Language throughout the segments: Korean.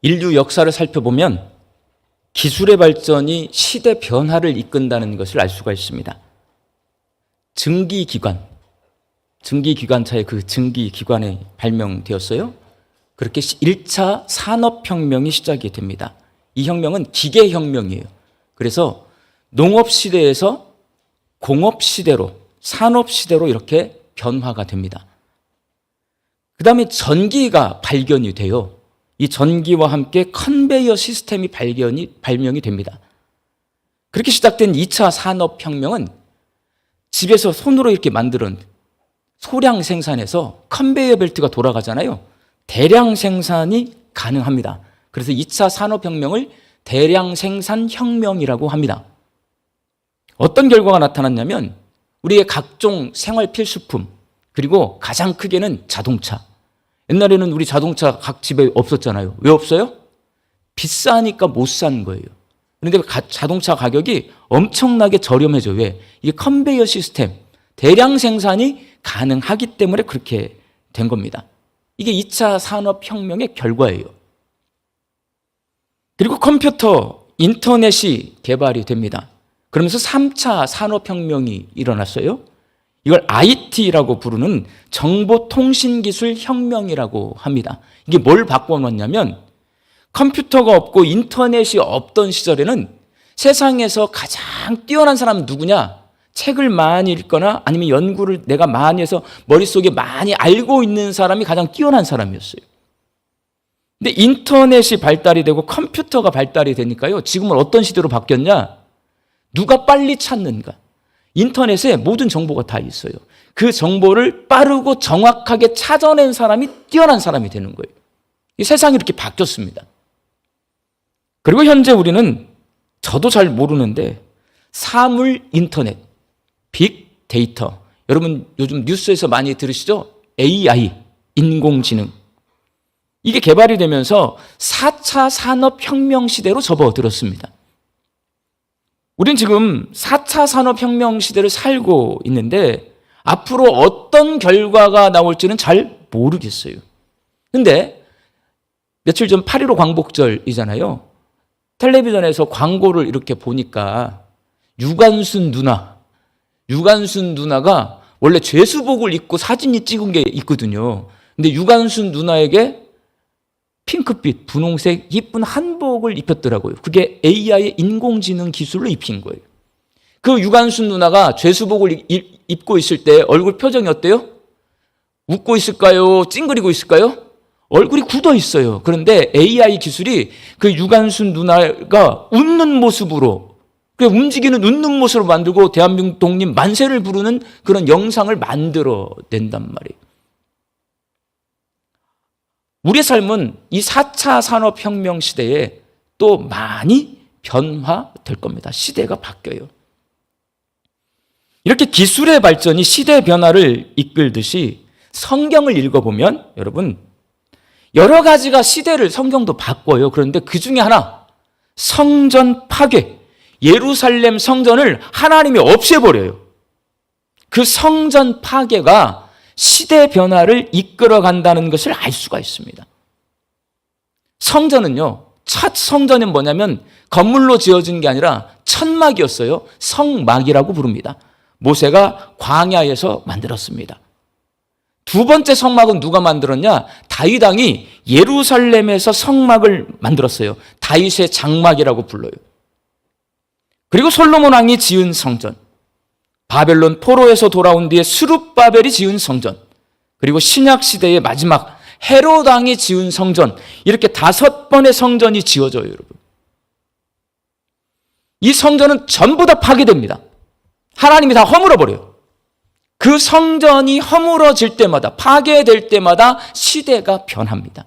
인류 역사를 살펴보면 기술의 발전이 시대 변화를 이끈다는 것을 알 수가 있습니다. 증기기관차의 그 증기기관이 발명되었어요. 그렇게 1차 산업혁명이 시작이 됩니다. 이 혁명은 기계혁명이에요. 그래서 농업시대에서 공업시대로, 산업시대로 이렇게 변화가 됩니다. 그 다음에 전기가 발견이 돼요. 이 전기와 함께 컨베이어 시스템이 발명이 됩니다. 그렇게 시작된 2차 산업혁명은 집에서 손으로 이렇게 만드는 소량 생산에서 컨베이어 벨트가 돌아가잖아요. 대량 생산이 가능합니다. 그래서 2차 산업혁명을 대량 생산 혁명이라고 합니다. 어떤 결과가 나타났냐면 우리의 각종 생활 필수품, 그리고 가장 크게는 자동차. 옛날에는 우리 자동차 각 집에 없었잖아요. 왜 없어요? 비싸니까 못 산 거예요. 그런데 자동차 가격이 엄청나게 저렴해져요. 왜? 이게 컨베이어 시스템, 대량 생산이 가능하기 때문에 그렇게 된 겁니다. 이게 2차 산업혁명의 결과예요. 그리고 컴퓨터, 인터넷이 개발이 됩니다. 그러면서 3차 산업혁명이 일어났어요. 이걸 IT라고 부르는 정보통신기술 혁명이라고 합니다. 이게 뭘 바꿔놓았냐면 컴퓨터가 없고 인터넷이 없던 시절에는 세상에서 가장 뛰어난 사람은 누구냐? 책을 많이 읽거나 아니면 연구를 내가 많이 해서 머릿속에 많이 알고 있는 사람이 가장 뛰어난 사람이었어요. 근데 인터넷이 발달이 되고 컴퓨터가 발달이 되니까요. 지금은 어떤 시대로 바뀌었냐? 누가 빨리 찾는가? 인터넷에 모든 정보가 다 있어요. 그 정보를 빠르고 정확하게 찾아낸 사람이 뛰어난 사람이 되는 거예요. 이 세상이 이렇게 바뀌었습니다. 그리고 현재 우리는 저도 잘 모르는데 사물 인터넷, 빅데이터, 여러분 요즘 뉴스에서 많이 들으시죠? AI, 인공지능. 이게 개발이 되면서 4차 산업혁명 시대로 접어들었습니다. 우린 지금 4차 산업혁명 시대를 살고 있는데 앞으로 어떤 결과가 나올지는 잘 모르겠어요. 근데 며칠 전 8.15 광복절이잖아요. 텔레비전에서 광고를 이렇게 보니까 유관순 누나가 원래 죄수복을 입고 사진이 찍은 게 있거든요. 근데 유관순 누나에게 핑크빛, 분홍색 이쁜 한복을 입혔더라고요. 그게 AI의 인공지능 기술로 입힌 거예요. 그 유관순 누나가 죄수복을 입고 있을 때 얼굴 표정이 어때요? 웃고 있을까요? 찡그리고 있을까요? 얼굴이 굳어 있어요. 그런데 AI 기술이 그 유관순 누나가 웃는 모습으로, 움직이는 웃는 모습으로 만들고 대한민국 독립 만세를 부르는 그런 영상을 만들어낸단 말이에요. 우리의 삶은 이 4차 산업혁명 시대에 또 많이 변화될 겁니다. 시대가 바뀌어요. 이렇게 기술의 발전이 시대 변화를 이끌듯이 성경을 읽어보면 여러분 여러 가지가 시대를 성경도 바꿔요. 그런데 그 중에 하나, 성전 파괴, 예루살렘 성전을 하나님이 없애버려요. 그 성전 파괴가 시대 변화를 이끌어 간다는 것을 알 수가 있습니다. 성전은요, 첫 성전은 뭐냐면 건물로 지어진 게 아니라 천막이었어요. 성막이라고 부릅니다. 모세가 광야에서 만들었습니다. 두 번째 성막은 누가 만들었냐? 다윗 왕이 예루살렘에서 성막을 만들었어요. 다윗의 장막이라고 불러요. 그리고 솔로몬 왕이 지은 성전, 바벨론 포로에서 돌아온 뒤에 스룹바벨이 지은 성전, 그리고 신약 시대의 마지막 헤롯 왕이 지은 성전, 이렇게 5번의 성전이 지어져요, 여러분. 이 성전은 전부 다 파괴됩니다. 하나님이 다 허물어버려요. 그 성전이 허물어질 때마다, 파괴될 때마다 시대가 변합니다.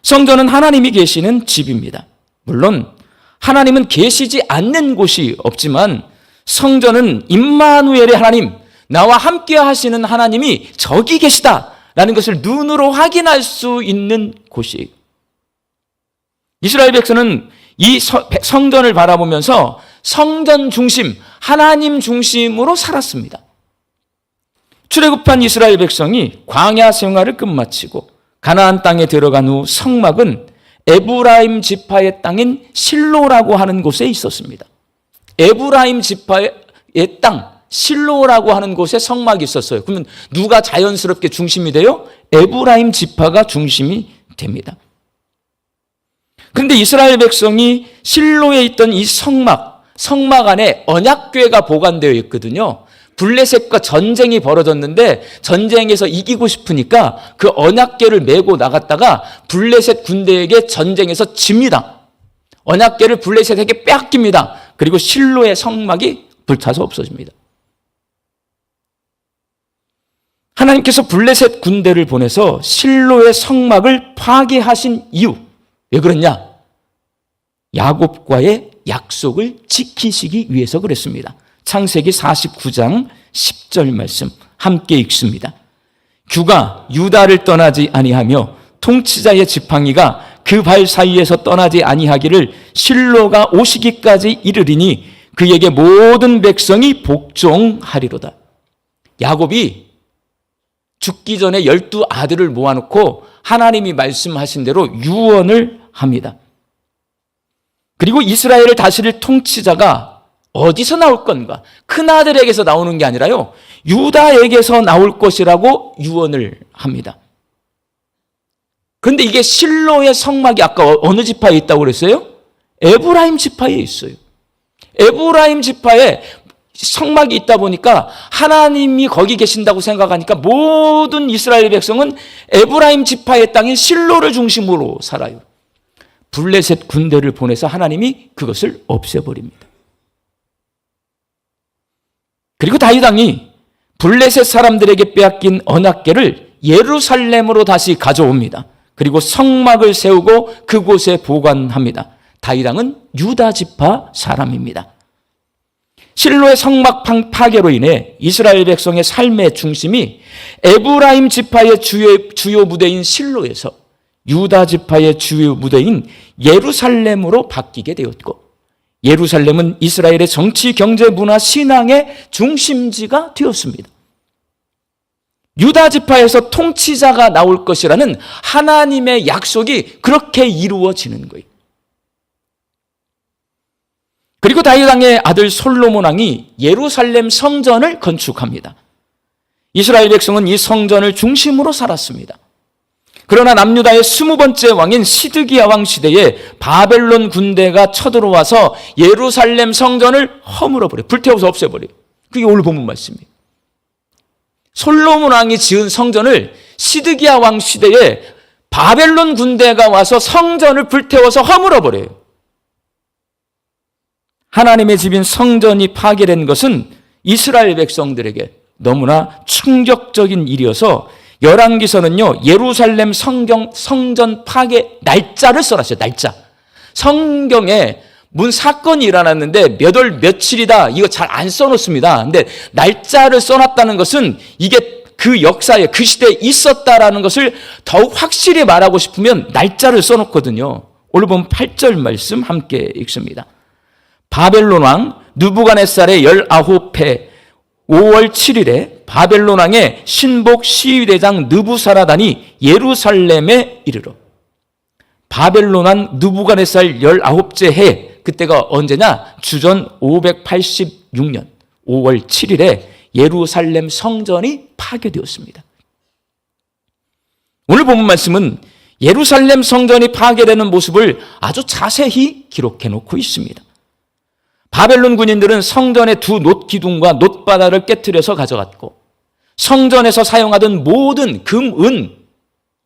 성전은 하나님이 계시는 집입니다. 물론 하나님은 계시지 않는 곳이 없지만 성전은 임마누엘의 하나님, 나와 함께 하시는 하나님이 저기 계시다라는 것을 눈으로 확인할 수 있는 곳이에요. 이스라엘 백성은 이 성전을 바라보면서 성전 중심, 하나님 중심으로 살았습니다. 출애굽한 이스라엘 백성이 광야 생활을 끝마치고 가나안 땅에 들어간 후 성막은 에브라임 지파의 땅인 실로라고 하는 곳에 있었습니다. 에브라임 지파의 땅 실로라고 하는 곳에 성막이 있었어요. 그러면 누가 자연스럽게 중심이 돼요? 에브라임 지파가 중심이 됩니다. 그런데 이스라엘 백성이 실로에 있던 이 성막 안에 언약궤가 보관되어 있거든요. 블레셋과 전쟁이 벌어졌는데 전쟁에서 이기고 싶으니까 그 언약궤를 메고 나갔다가 블레셋 군대에게 전쟁에서 집니다. 언약궤를 블레셋에게 빼앗깁니다. 그리고 실로의 성막이 불타서 없어집니다. 하나님께서 블레셋 군대를 보내서 실로의 성막을 파괴하신 이유, 왜 그랬냐? 야곱과의 약속을 지키시기 위해서 그랬습니다. 창세기 49장 10절 말씀 함께 읽습니다. 규가 유다를 떠나지 아니하며 통치자의 지팡이가 그 발 사이에서 떠나지 아니하기를 실로가 오시기까지 이르리니 그에게 모든 백성이 복종하리로다. 야곱이 죽기 전에 12아들을 모아놓고 하나님이 말씀하신 대로 유언을 합니다. 그리고 이스라엘을 다스릴 통치자가 어디서 나올 건가? 큰아들에게서 나오는 게 아니라요, 유다에게서 나올 것이라고 유언을 합니다. 그런데 이게 실로의 성막이 아까 어느 지파에 있다고 그랬어요? 에브라임 지파에 있어요. 에브라임 지파에 성막이 있다 보니까 하나님이 거기 계신다고 생각하니까 모든 이스라엘 백성은 에브라임 지파의 땅인 실로를 중심으로 살아요. 블레셋 군대를 보내서 하나님이 그것을 없애버립니다. 그리고 다윗 왕이 블레셋 사람들에게 빼앗긴 언약궤를 예루살렘으로 다시 가져옵니다. 그리고 성막을 세우고 그곳에 보관합니다. 다윗 왕은 유다 지파 사람입니다. 실로의 성막 파괴로 인해 이스라엘 백성의 삶의 중심이 에브라임 지파의 주요 무대인 실로에서 유다 지파의 주요 무대인 예루살렘으로 바뀌게 되었고, 예루살렘은 이스라엘의 정치, 경제, 문화, 신앙의 중심지가 되었습니다. 유다 지파에서 통치자가 나올 것이라는 하나님의 약속이 그렇게 이루어지는 거예요. 그리고 다윗 왕의 아들 솔로몬 왕이 예루살렘 성전을 건축합니다. 이스라엘 백성은 이 성전을 중심으로 살았습니다. 그러나 남유다의 20번째 왕인 시드기야 왕 시대에 바벨론 군대가 쳐들어와서 예루살렘 성전을 허물어버려요. 불태워서 없애버려요. 그게 오늘 본문 말씀이에요. 솔로몬 왕이 지은 성전을 시드기야 왕 시대에 바벨론 군대가 와서 성전을 불태워서 허물어버려요. 하나님의 집인 성전이 파괴된 것은 이스라엘 백성들에게 너무나 충격적인 일이어서 열왕기서는요, 예루살렘 성전 파괴 날짜를 써놨어요. 날짜. 성경에 문 사건이 일어났는데 몇 월 며칠이다, 이거 잘 안 써놓습니다. 근데 날짜를 써놨다는 것은 이게 그 역사에, 그 시대에 있었다라는 것을 더욱 확실히 말하고 싶으면 날짜를 써놓거든요. 오늘 보면 8절 말씀 함께 읽습니다. 바벨론 왕 느부갓네살의 19해 5월 7일에 바벨론 왕의 신복 시위대장 느부사라단이 예루살렘에 이르러, 바벨론 왕 느부갓네살 19째 해, 그때가 언제냐? 주전 586년 5월 7일에 예루살렘 성전이 파괴되었습니다. 오늘 본문 말씀은 예루살렘 성전이 파괴되는 모습을 아주 자세히 기록해 놓고 있습니다. 바벨론 군인들은 성전의 두 놋기둥과 놋바다를 깨트려서 가져갔고, 성전에서 사용하던 모든 금, 은,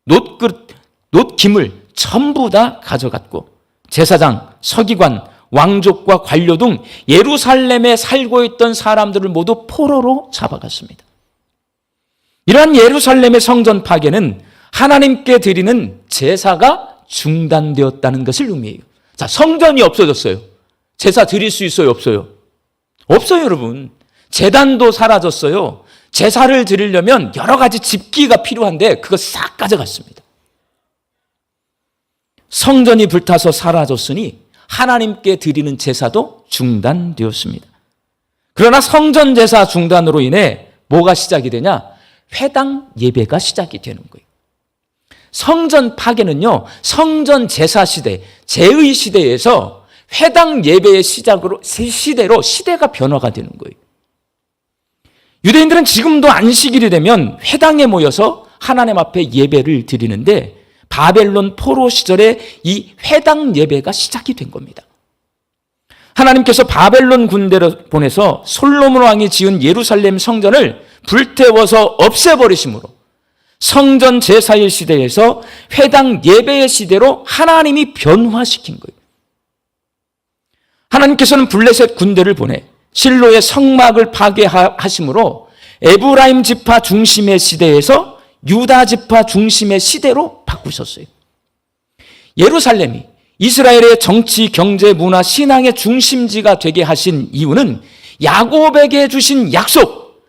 놋그릇, 놋김을 전부 다 가져갔고, 제사장, 서기관, 왕족과 관료 등 예루살렘에 살고 있던 사람들을 모두 포로로 잡아갔습니다. 이러한 예루살렘의 성전 파괴는 하나님께 드리는 제사가 중단되었다는 것을 의미해요. 자, 성전이 없어졌어요. 제사 드릴 수 있어요, 없어요? 없어요, 여러분. 제단도 사라졌어요. 제사를 드리려면 여러 가지 집기가 필요한데 그거 싹 가져갔습니다. 성전이 불타서 사라졌으니 하나님께 드리는 제사도 중단되었습니다. 그러나 성전 제사 중단으로 인해 뭐가 시작이 되냐? 회당 예배가 시작이 되는 거예요. 성전 파괴는요, 성전 제사 시대, 제의 시대에서 회당 예배의 시대로 시대가 변화가 되는 거예요. 유대인들은 지금도 안식일이 되면 회당에 모여서 하나님 앞에 예배를 드리는데 바벨론 포로 시절에 이 회당 예배가 시작이 된 겁니다. 하나님께서 바벨론 군대를 보내서 솔로몬 왕이 지은 예루살렘 성전을 불태워서 없애버리심으로 성전 제사의 시대에서 회당 예배의 시대로 하나님이 변화시킨 거예요. 하나님께서는 블레셋 군대를 보내 실로의 성막을 파괴하심으로 에브라임 지파 중심의 시대에서 유다 지파 중심의 시대로 바꾸셨어요. 예루살렘이 이스라엘의 정치, 경제, 문화, 신앙의 중심지가 되게 하신 이유는 야곱에게 주신 약속,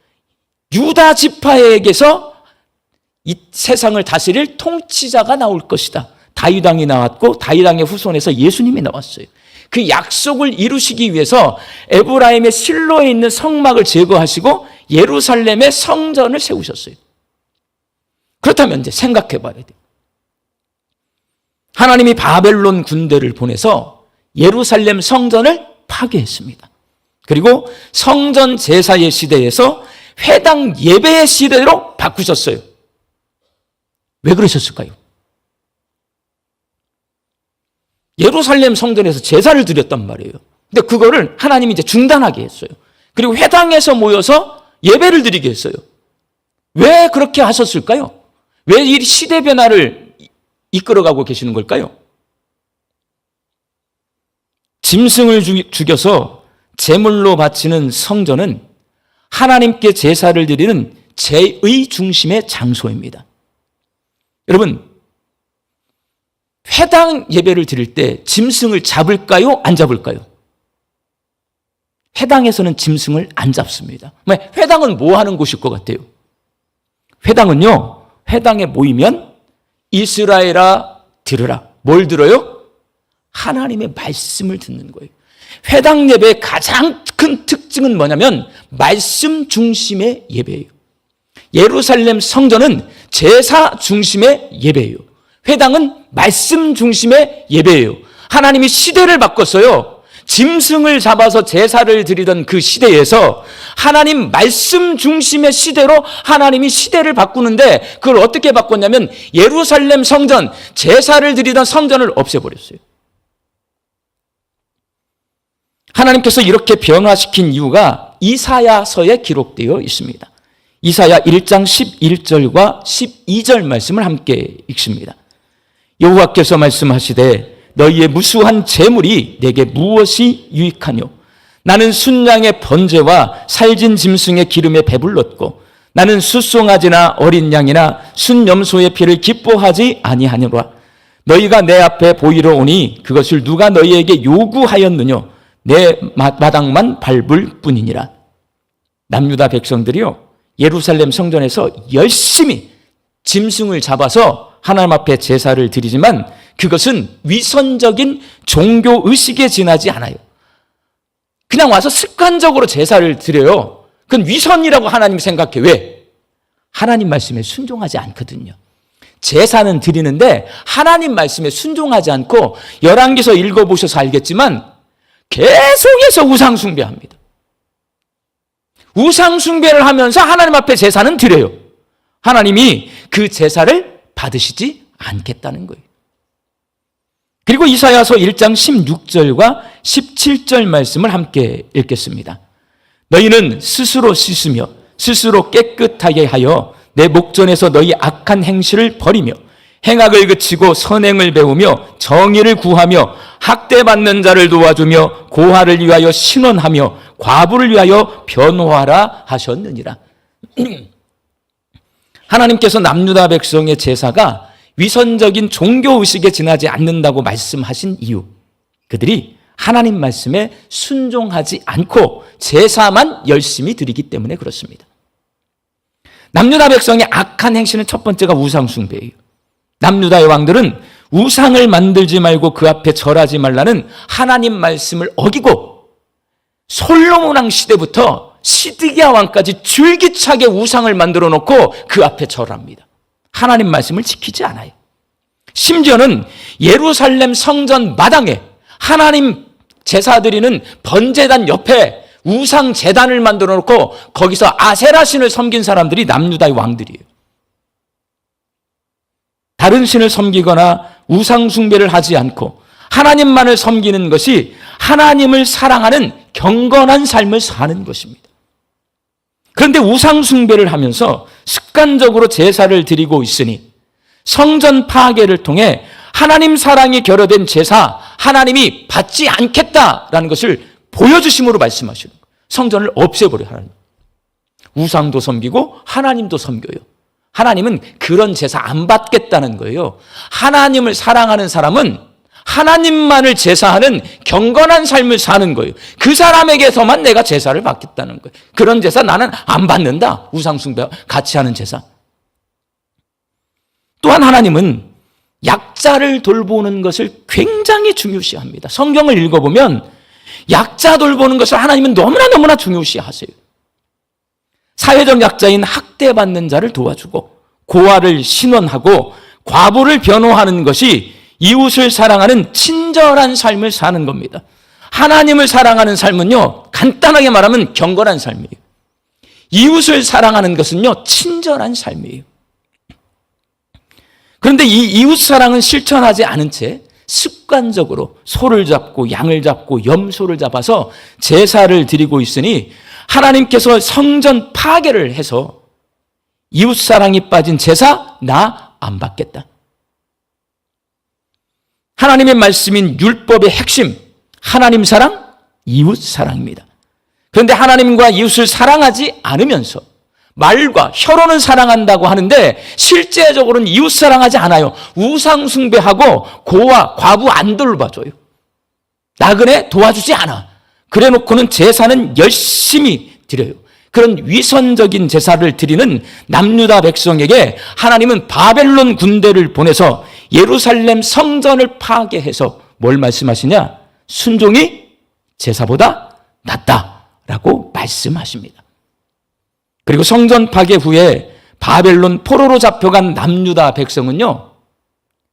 유다 지파에게서 이 세상을 다스릴 통치자가 나올 것이다. 다윗 왕이 나왔고 다윗 왕의 후손에서 예수님이 나왔어요. 그 약속을 이루시기 위해서 에브라임의 실로에 있는 성막을 제거하시고 예루살렘의 성전을 세우셨어요. 그렇다면 이제 생각해 봐야 돼요. 하나님이 바벨론 군대를 보내서 예루살렘 성전을 파괴했습니다. 그리고 성전 제사의 시대에서 회당 예배의 시대로 바꾸셨어요. 왜 그러셨을까요? 예루살렘 성전에서 제사를 드렸단 말이에요. 근데 그거를 하나님이 이제 중단하게 했어요. 그리고 회당에서 모여서 예배를 드리게 했어요. 왜 그렇게 하셨을까요? 왜 이 시대 변화를 이끌어가고 계시는 걸까요? 짐승을 죽여서 제물로 바치는 성전은 하나님께 제사를 드리는 제의 중심의 장소입니다. 여러분, 회당 예배를 드릴 때 짐승을 잡을까요? 안 잡을까요? 회당에서는 짐승을 안 잡습니다. 회당은 뭐 하는 곳일 것 같아요? 회당은요, 회당에 모이면 이스라엘아 들으라. 뭘 들어요? 하나님의 말씀을 듣는 거예요. 회당 예배의 가장 큰 특징은 뭐냐면 말씀 중심의 예배예요. 예루살렘 성전은 제사 중심의 예배예요. 회당은 말씀 중심의 예배예요. 하나님이 시대를 바꿨어요. 짐승을 잡아서 제사를 드리던 그 시대에서 하나님 말씀 중심의 시대로 하나님이 시대를 바꾸는데 그걸 어떻게 바꿨냐면 예루살렘 성전, 제사를 드리던 성전을 없애버렸어요. 하나님께서 이렇게 변화시킨 이유가 이사야서에 기록되어 있습니다. 이사야 1장 11절과 12절 말씀을 함께 읽습니다. 여호와께서 말씀하시되 너희의 무수한 재물이 내게 무엇이 유익하뇨? 나는 순양의 번제와 살진 짐승의 기름에 배불렀고 나는 숫송아지나 어린 양이나 순염소의 피를 기뻐하지 아니하노라. 너희가 내 앞에 보이러 오니 그것을 누가 너희에게 요구하였느뇨? 내 마당만 밟을 뿐이니라. 남유다 백성들이요, 예루살렘 성전에서 열심히 짐승을 잡아서 하나님 앞에 제사를 드리지만 그것은 위선적인 종교 의식에 지나지 않아요. 그냥 와서 습관적으로 제사를 드려요. 그건 위선이라고 하나님 생각해. 왜? 하나님 말씀에 순종하지 않거든요. 제사는 드리는데 하나님 말씀에 순종하지 않고 열왕기서 읽어보셔서 알겠지만 계속해서 우상 숭배합니다. 우상 숭배를 하면서 하나님 앞에 제사는 드려요. 하나님이 그 제사를 받으시지 않겠다는 거예요. 그리고 이사야서 1장 16절과 17절 말씀을 함께 읽겠습니다. 너희는 스스로 씻으며 스스로 깨끗하게 하여 내 목전에서 너희 악한 행실을 버리며 행악을 그치고 선행을 배우며 정의를 구하며 학대받는 자를 도와주며 고아를 위하여 신원하며 과부를 위하여 변호하라 하셨느니라. 하나님께서 남유다 백성의 제사가 위선적인 종교의식에 지나지 않는다고 말씀하신 이유, 그들이 하나님 말씀에 순종하지 않고 제사만 열심히 드리기 때문에 그렇습니다. 남유다 백성의 악한 행실은 첫 번째가 우상 숭배예요. 남유다의 왕들은 우상을 만들지 말고 그 앞에 절하지 말라는 하나님 말씀을 어기고 솔로몬 왕 시대부터 시드기야 왕까지 줄기차게 우상을 만들어 놓고 그 앞에 절합니다. 하나님 말씀을 지키지 않아요. 심지어는 예루살렘 성전 마당에 하나님 제사 드리는 번제단 옆에 우상 제단을 만들어 놓고 거기서 아세라 신을 섬긴 사람들이 남유다의 왕들이에요. 다른 신을 섬기거나 우상 숭배를 하지 않고 하나님만을 섬기는 것이 하나님을 사랑하는 경건한 삶을 사는 것입니다. 그런데 우상 숭배를 하면서 습관적으로 제사를 드리고 있으니 성전 파괴를 통해 하나님 사랑이 결여된 제사 하나님이 받지 않겠다라는 것을 보여주심으로 말씀하시는 거예요. 성전을 없애버려요. 하나님. 우상도 섬기고 하나님도 섬겨요. 하나님은 그런 제사 안 받겠다는 거예요. 하나님을 사랑하는 사람은 하나님만을 제사하는 경건한 삶을 사는 거예요. 그 사람에게서만 내가 제사를 받겠다는 거예요. 그런 제사 나는 안 받는다. 우상 숭배와 같이 하는 제사. 또한 하나님은 약자를 돌보는 것을 굉장히 중요시합니다. 성경을 읽어보면 약자 돌보는 것을 하나님은 너무나 중요시하세요. 사회적 약자인 학대받는 자를 도와주고 고아를 신원하고 과부를 변호하는 것이 이웃을 사랑하는 친절한 삶을 사는 겁니다. 하나님을 사랑하는 삶은요, 간단하게 말하면 경건한 삶이에요. 이웃을 사랑하는 것은요, 친절한 삶이에요. 그런데 이 이웃 사랑은 실천하지 않은 채 습관적으로 소를 잡고 양을 잡고 염소를 잡아서 제사를 드리고 있으니 하나님께서 성전 파괴를 해서 이웃 사랑이 빠진 제사 나 안 받겠다. 하나님의 말씀인 율법의 핵심, 하나님 사랑, 이웃 사랑입니다. 그런데 하나님과 이웃을 사랑하지 않으면서 말과 혀로는 사랑한다고 하는데 실제적으로는 이웃 사랑하지 않아요. 우상 숭배하고 고아, 과부 안 돌봐줘요. 나그네 도와주지 않아. 그래 놓고는 제사는 열심히 드려요. 그런 위선적인 제사를 드리는 남유다 백성에게 하나님은 바벨론 군대를 보내서 예루살렘 성전을 파괴해서 뭘 말씀하시냐? 순종이 제사보다 낫다라고 말씀하십니다. 그리고 성전 파괴 후에 바벨론 포로로 잡혀간 남유다 백성은요,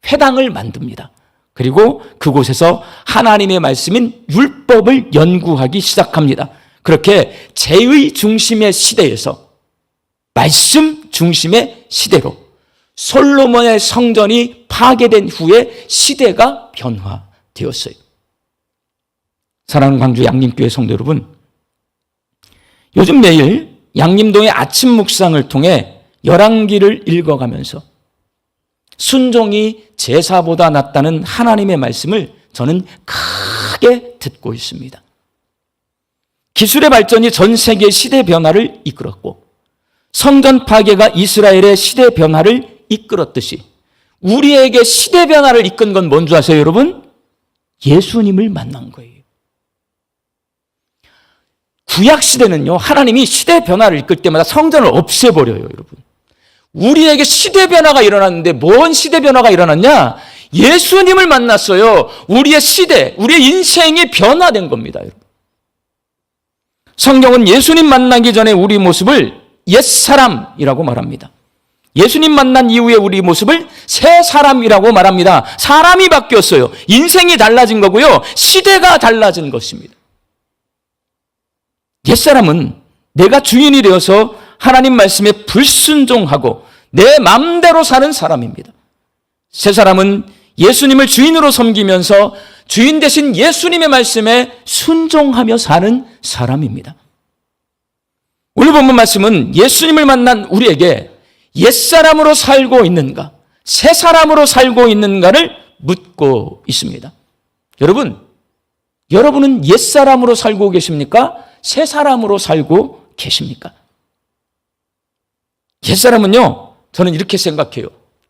회당을 만듭니다. 그리고 그곳에서 하나님의 말씀인 율법을 연구하기 시작합니다. 그렇게 죄의 중심의 시대에서 말씀 중심의 시대로 솔로몬의 성전이 파괴된 후에 시대가 변화되었어요. 사랑하는 광주 양림교회 성도 여러분, 요즘 매일 양림동의 아침 묵상을 통해 열왕기를 읽어가면서 순종이 제사보다 낫다는 하나님의 말씀을 저는 크게 듣고 있습니다. 기술의 발전이 전 세계의 시대 변화를 이끌었고 성전 파괴가 이스라엘의 시대 변화를 이끌었듯이 우리에게 시대 변화를 이끈 건 뭔지 아세요, 여러분? 예수님을 만난 거예요. 구약 시대는요, 하나님이 시대 변화를 이끌 때마다 성전을 없애버려요, 여러분. 우리에게 시대 변화가 일어났는데 뭔 시대 변화가 일어났냐? 예수님을 만났어요. 우리의 시대, 우리의 인생이 변화된 겁니다, 여러분. 성경은 예수님 만나기 전에 우리 모습을 옛사람이라고 말합니다. 예수님 만난 이후에 우리 모습을 새 사람이라고 말합니다. 사람이 바뀌었어요. 인생이 달라진 거고요. 시대가 달라진 것입니다. 옛사람은 내가 주인이 되어서 하나님 말씀에 불순종하고 내 마음대로 사는 사람입니다. 새 사람은 예수님을 주인으로 섬기면서 주인 대신 예수님의 말씀에 순종하며 사는 사람입니다. 오늘 본문 말씀은 예수님을 만난 우리에게 옛사람으로 살고 있는가, 새 사람으로 살고 있는가를 묻고 있습니다. 여러분은 옛사람으로 살고 계십니까? 새 사람으로 살고 계십니까? 옛사람은요, 저는 이렇게 생각해요.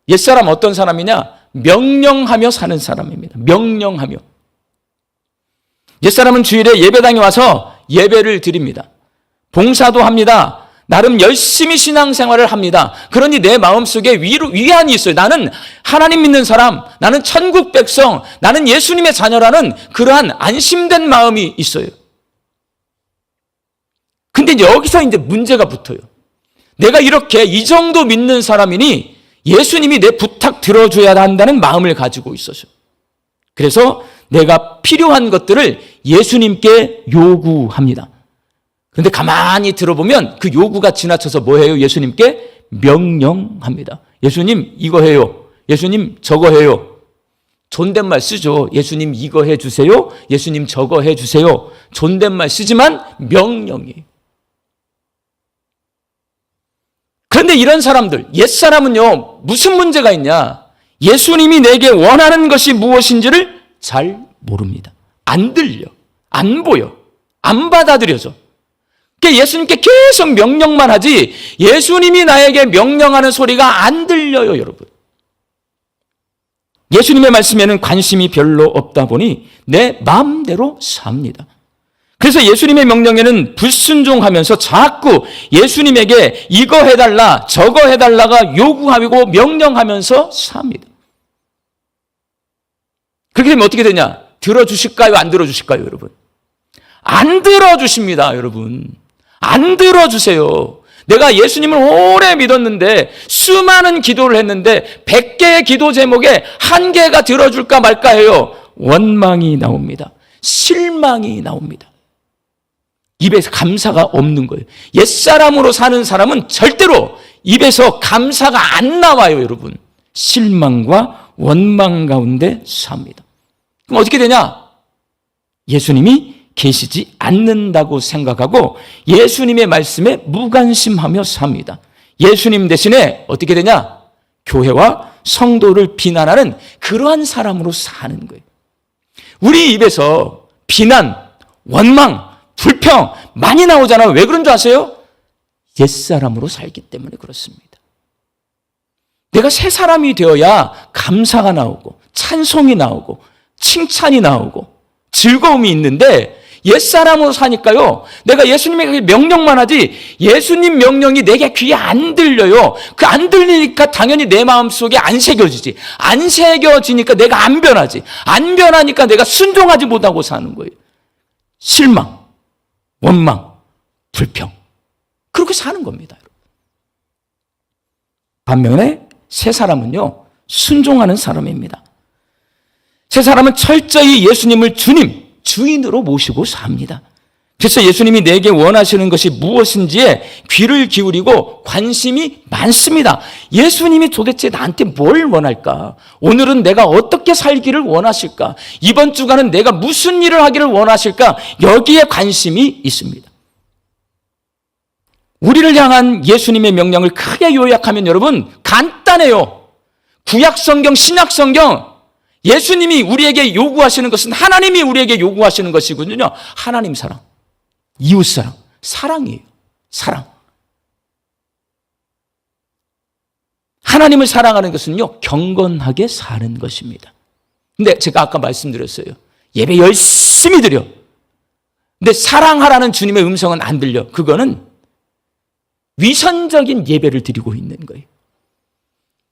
옛사람 어떤 사람이냐? 명령하며 사는 사람입니다. 명령하며. 옛사람은 주일에 예배당에 와서 예배를 드립니다. 봉사도 합니다. 나름 열심히 신앙생활을 합니다. 그러니 내 마음속에 위안이 있어요. 나는 하나님 믿는 사람, 나는 천국 백성, 나는 예수님의 자녀라는 그러한 안심된 마음이 있어요. 근데 여기서 이제 문제가 붙어요. 내가 이렇게 이 정도 믿는 사람이니 예수님이 내 부탁 들어줘야 한다는 마음을 가지고 있어서, 그래서 내가 필요한 것들을 예수님께 요구합니다. 그런데 가만히 들어보면 그 요구가 지나쳐서 뭐해요? 예수님께 명령합니다. 예수님 이거 해요. 예수님 저거 해요. 존댓말 쓰죠. 예수님 이거 해주세요. 예수님 저거 해주세요. 존댓말 쓰지만 명령이에요. 그런데 이런 사람들, 옛사람은요, 무슨 문제가 있냐? 예수님이 내게 원하는 것이 무엇인지를 잘 모릅니다. 안 들려, 안 보여, 안 받아들여져. 그러니까 예수님께 계속 명령만 하지 예수님이 나에게 명령하는 소리가 안 들려요, 여러분. 예수님의 말씀에는 관심이 별로 없다 보니 내 마음대로 삽니다. 그래서 예수님의 명령에는 불순종하면서 자꾸 예수님에게 이거 해달라 저거 해달라가 요구하고 명령하면서 삽니다. 그렇게 되면 어떻게 되냐? 들어주실까요? 안 들어주실까요, 여러분? 안 들어주십니다, 여러분. 안 들어주세요. 내가 예수님을 오래 믿었는데 수많은 기도를 했는데 100개의 기도 제목에 한 개가 들어줄까 말까 해요. 원망이 나옵니다. 실망이 나옵니다. 입에서 감사가 없는 거예요. 옛사람으로 사는 사람은 절대로 입에서 감사가 안 나와요, 여러분. 실망과 원망 가운데 삽니다. 그럼 어떻게 되냐? 예수님이 계시지 않는다고 생각하고 예수님의 말씀에 무관심하며 삽니다. 예수님 대신에 어떻게 되냐? 교회와 성도를 비난하는 그러한 사람으로 사는 거예요. 우리 입에서 비난, 원망, 불평 많이 나오잖아요. 왜 그런 줄 아세요? 옛사람으로 살기 때문에 그렇습니다. 내가 새 사람이 되어야 감사가 나오고 찬송이 나오고 칭찬이 나오고 즐거움이 있는데 옛사람으로 사니까요, 내가 예수님에게 명령만 하지 예수님 명령이 내게 귀에 안 들려요. 그 안 들리니까 당연히 내 마음속에 안 새겨지지. 안 새겨지니까 내가 안 변하지. 안 변하니까 내가 순종하지 못하고 사는 거예요. 실망, 원망, 불평, 그렇게 사는 겁니다. 반면에 새 사람은요, 순종하는 사람입니다. 새 사람은 철저히 예수님을 주님, 주인으로 모시고 삽니다. 그래서 예수님이 내게 원하시는 것이 무엇인지에 귀를 기울이고 관심이 많습니다. 예수님이 도대체 나한테 뭘 원할까? 오늘은 내가 어떻게 살기를 원하실까? 이번 주간은 내가 무슨 일을 하기를 원하실까? 여기에 관심이 있습니다. 우리를 향한 예수님의 명령을 크게 요약하면 여러분 간단해요. 구약성경, 신약성경, 예수님이 우리에게 요구하시는 것은 하나님이 우리에게 요구하시는 것이거든요. 하나님 사랑, 이웃사랑, 사랑이에요. 사랑. 하나님을 사랑하는 것은요, 경건하게 사는 것입니다. 근데 제가 아까 말씀드렸어요. 예배 열심히 드려. 근데 사랑하라는 주님의 음성은 안 들려. 그거는 위선적인 예배를 드리고 있는 거예요.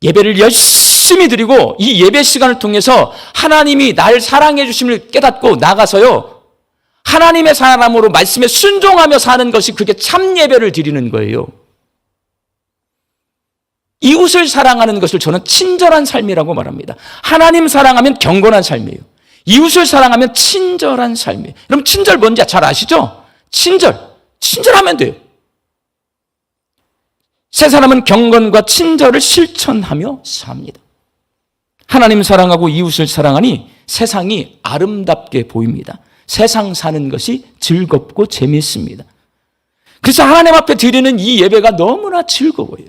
예배를 열심히 드리고 이 예배 시간을 통해서 하나님이 날 사랑해 주심을 깨닫고 나가서요, 하나님의 사람으로 말씀에 순종하며 사는 것이 그게 참 예배를 드리는 거예요. 이웃을 사랑하는 것을 저는 친절한 삶이라고 말합니다. 하나님 사랑하면 경건한 삶이에요. 이웃을 사랑하면 친절한 삶이에요. 여러분 친절 뭔지 잘 아시죠? 친절하면 돼요. 새 사람은 경건과 친절을 실천하며 삽니다. 하나님 사랑하고 이웃을 사랑하니 세상이 아름답게 보입니다. 세상 사는 것이 즐겁고 재미있습니다. 그래서 하나님 앞에 드리는 이 예배가 너무나 즐거워요.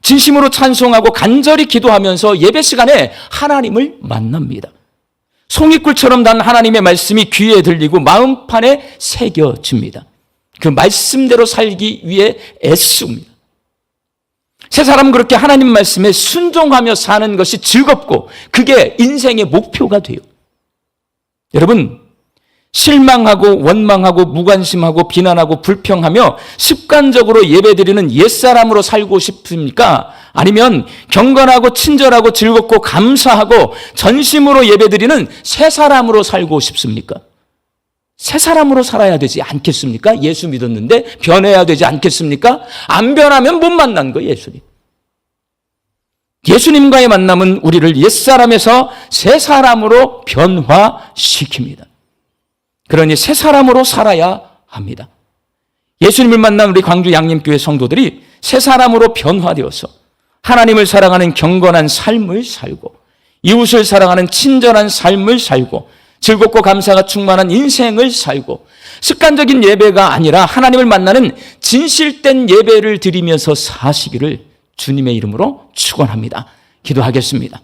진심으로 찬송하고 간절히 기도하면서 예배 시간에 하나님을 만납니다. 송이꿀처럼 난 하나님의 말씀이 귀에 들리고 마음판에 새겨집니다. 그 말씀대로 살기 위해 애씁니다. 새 사람은 그렇게 하나님 말씀에 순종하며 사는 것이 즐겁고 그게 인생의 목표가 돼요. 여러분, 실망하고 원망하고 무관심하고 비난하고 불평하며 습관적으로 예배드리는 옛사람으로 살고 싶습니까? 아니면 경건하고 친절하고 즐겁고 감사하고 전심으로 예배드리는 새 사람으로 살고 싶습니까? 새 사람으로 살아야 되지 않겠습니까? 예수 믿었는데 변해야 되지 않겠습니까? 안 변하면 못 만난 거예요, 예수님. 예수님과의 만남은 우리를 옛사람에서 새 사람으로 변화시킵니다. 그러니 새 사람으로 살아야 합니다. 예수님을 만난 우리 광주 양림교회 성도들이 새 사람으로 변화되어서 하나님을 사랑하는 경건한 삶을 살고 이웃을 사랑하는 친절한 삶을 살고 즐겁고 감사가 충만한 인생을 살고 습관적인 예배가 아니라 하나님을 만나는 진실된 예배를 드리면서 사시기를 주님의 이름으로 축원합니다. 기도하겠습니다.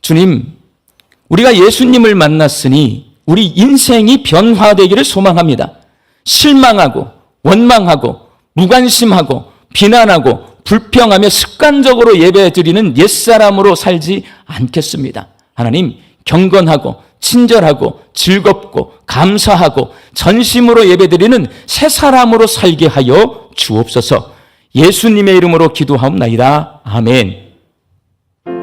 주님, 우리가 예수님을 만났으니 우리 인생이 변화되기를 소망합니다. 실망하고 원망하고 무관심하고 비난하고 불평하며 습관적으로 예배드리는 옛사람으로 살지 않겠습니다. 하나님, 경건하고 친절하고 즐겁고 감사하고 전심으로 예배드리는 새 사람으로 살게 하여 주옵소서. 예수님의 이름으로 기도하옵나이다. 아멘.